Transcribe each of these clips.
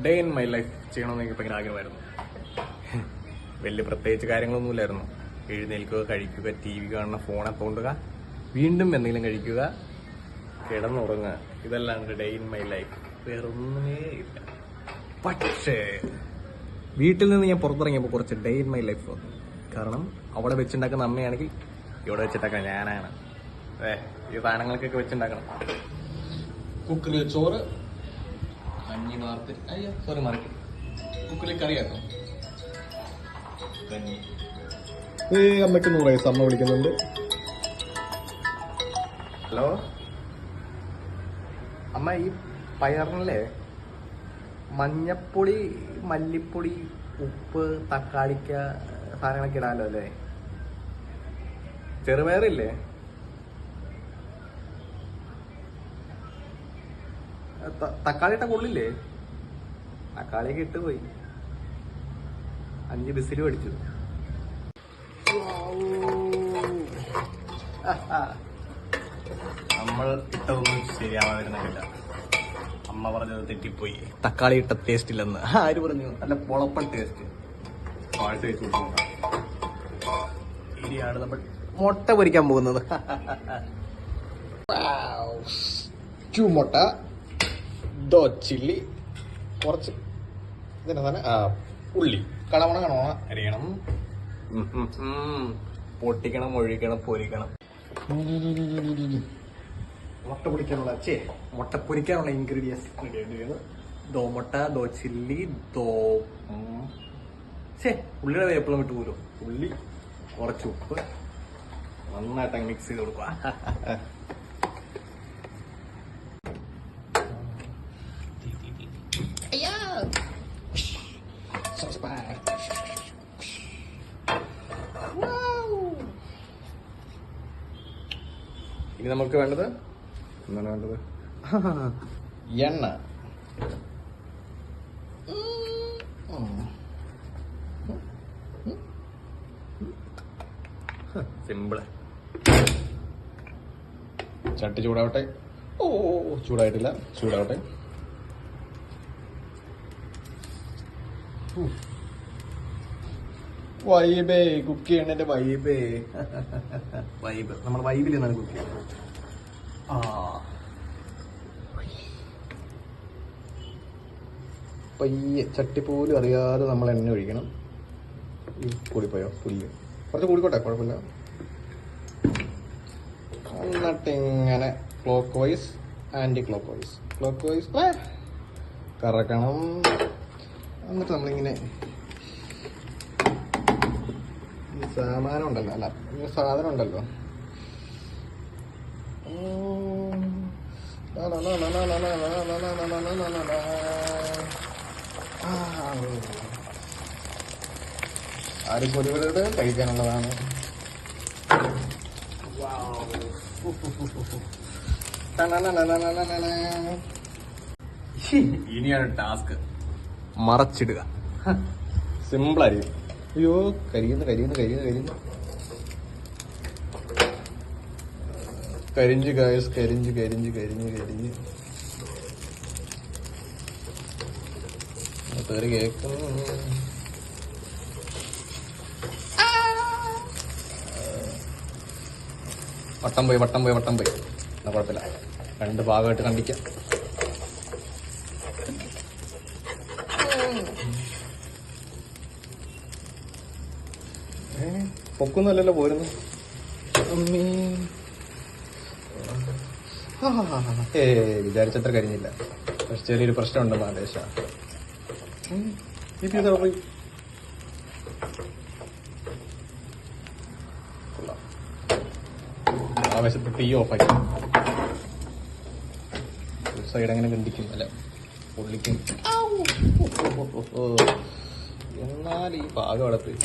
Day in my life ചെയ്യണമെന്ന് എനിക്ക് ഭയങ്കര ആഗ്രഹമായിരുന്നു. വലിയ പ്രത്യേകിച്ച് കാര്യങ്ങളൊന്നുമില്ലായിരുന്നു. എഴുന്നേൽക്കുക, കഴിക്കുക, TV കാണുന്ന, ഫോണെ തോണ്ടുക, വീണ്ടും എന്തെങ്കിലും കഴിക്കുക, കിടന്നുറങ്ങുക. ഇതല്ലാണ്ട് ഡേ ഇൻ മൈ ലൈഫ് വേറെ ഒന്നുമേ ഇല്ല. പക്ഷേ വീട്ടിൽ നിന്ന് ഞാൻ പുറത്തിറങ്ങിയപ്പോൾ കുറച്ച് ഡേ ഇൻ മൈ ലൈഫ് വന്നു. കാരണം അവിടെ വെച്ചുണ്ടാക്കുന്ന അമ്മയാണെങ്കിൽ ഇവിടെ വെച്ചിട്ടാക്കാൻ ഞാനാണ്. ഈ സാധനങ്ങൾക്കൊക്കെ വെച്ചുണ്ടാക്കണം. കുക്കറിൽ ചോറ്, കഞ്ഞി മാർത്തി, സോറി മാർക്കി, കുക്കറിൽ കറിയാക്കും, കഞ്ഞി. അമ്മയ്ക്ക് 100 വയസ്സ്. അമ്മ വിളിക്കുന്നുണ്ട്. ഹലോ അമ്മ, ഈ പയറിനല്ലേ മഞ്ഞപ്പൊടി, മല്ലിപ്പൊടി, ഉപ്പ്, തക്കാളിക്ക സാധനങ്ങളൊക്കെ ഇടാമല്ലോ അല്ലേ? ചെറുപയറില്ലേ? തക്കാളി ഇട്ട കൊള്ളില്ലേ? തക്കാളിയൊക്കെ ഇട്ട് പോയി. 5 ബിസിലും അടിച്ചു. നമ്മൾ ഇട്ടതൊന്നും ശരിയാവാതിരുന്നില്ല. അമ്മ പറഞ്ഞത് തെറ്റിപ്പോയി. തക്കാളി ഇട്ട ടേസ്റ്റ് ഇല്ലെന്ന്. ആര് പറഞ്ഞു? നല്ല പൊളപ്പൻ ടേസ്റ്റ്. പാഴ്സ് വെച്ച് കൊടുക്കണം. ഇനിയാണ് നമ്മൾ മുട്ട പൊരിക്കാൻ പോകുന്നത്. മുട്ട, ചില്ലി, കുറച്ച് ഉള്ളി, കണവണ അരിയണം, പൊട്ടിക്കണം, ഒഴിക്കണം, പൊരിക്കണം. മുട്ട പൊരിക്കാനുള്ള മുട്ട പൊരിക്കാനുള്ള ഇൻഗ്രീഡിയൻസ് മുട്ട, ചില്ലി, ഉള്ളിയുടെ വേപ്പിളം വിട്ട് പോലും, ഉള്ളി, കുറച്ച് ഉപ്പ്, നന്നായിട്ട് മിക്സ് ചെയ്ത് കൊടുക്കുക. ഇനി നമുക്ക് വേണ്ടത് എന്താണ് വേണ്ടത്? എണ്ണ. സിമ്പിള്. ചട്ടി ചൂടാവട്ടെ. ചൂടായിട്ടില്ല, ചൂടാവട്ടെ. വൈബേ, കുക്ക് ചെയ്യണേന്റെ വൈബേ. വൈബ്, നമ്മുടെ വൈബിൽ നിന്നാണ് കുക്ക് ചെയ്യുന്നത്. പയ്യെ ചട്ടി പോലും അറിയാതെ നമ്മൾ എണ്ണ ഒഴിക്കണം. കൂടിപ്പോയോ? പുല്ല് കുറച്ച് കൂടിക്കോട്ടെ, കുഴപ്പമില്ല. എന്നിട്ടിങ്ങനെ clockwise, anticlockwise, clockwise കറക്കണം. എന്നിട്ട് നമ്മളിങ്ങനെ സാമാനം ഉണ്ടല്ലോ, അല്ല സാധനം ഉണ്ടല്ലോ, ആരും പൊരിവരുടെ കഴിക്കാനുള്ളതാണ്. ഇനിയാണ് ടാസ്ക്. മറച്ചിടുക. സിമ്പിളായിരിക്കും. അയ്യോ, കരിയുന്നു. കരിഞ്ച് ഗായ്സ്, കരിഞ്ച്. പേര് കേൾക്കുന്നു. വട്ടം പോയി. കുഴപ്പമില്ല, 2 ഭാഗമായിട്ട് കണ്ടിക്കാം. പൊക്കുന്നല്ലല്ലോ പോരുന്നു. വിചാരിച്ചത്ര കരിഞ്ഞില്ല. പക്ഷെ ചെറിയൊരു പ്രശ്നമുണ്ട് മാലേശ. ആവശ്യത്തിൽ തീ ഓഫാക്കി. ഒരു സൈഡ് അങ്ങനെ കണ്ടിക്കും, അല്ല പൊള്ളിക്കും. എന്നാൽ ഈ പാകം അവിടെ പോയി.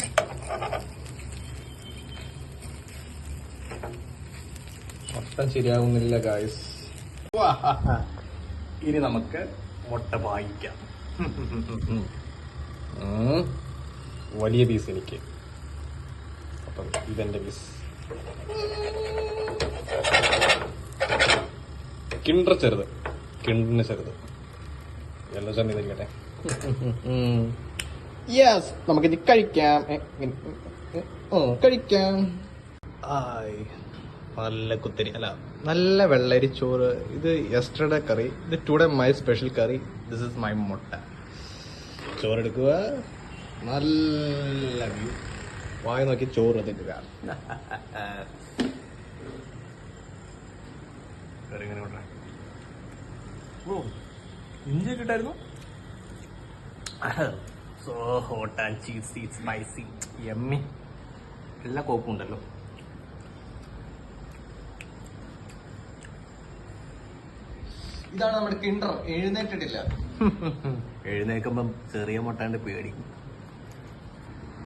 മൊത്തം ശരിയാവുന്നില്ല ഗായ്സ്. ഇനി നമുക്ക് മുട്ട വാങ്ങിക്കാം. വലിയ പീസ് എനിക്ക്. അപ്പം ഇതെന്റെ പീസ്. കിണ്ടർ ചെറുത്, കിണ്ടിന് ചെറുത്. യെല്ലോ ചമ്മി തരികട്ടെ. യെസ്, നമുക്കിത് കഴിക്കാം. കഴിക്കാം. ആയ്, നല്ല കുത്തരി അല്ല, നല്ല വെള്ളരിച്ചോറ്. ഇത് യെസ്റ്റർഡേ കറി, ഇത് today my special curry. This is my മുട്ട. ചോറെടുക്കുക, നല്ല വ്യൂ, വായ നോക്കി ചോറ് തിന്നുക. ഇഞ്ചി കിട്ടായിരുന്നു. So hot and cheesy, spicy, yummy, എല്ലാ കോപ്പും ഉണ്ടല്ലോ. ഇതാണ് നമ്മുടെ കിണ്ടർ. എഴുന്നേറ്റിട്ടില്ല. എഴുന്നേൽക്കുമ്പം ചെറിയ മുട്ടാണ്ട് പേടിക്കും.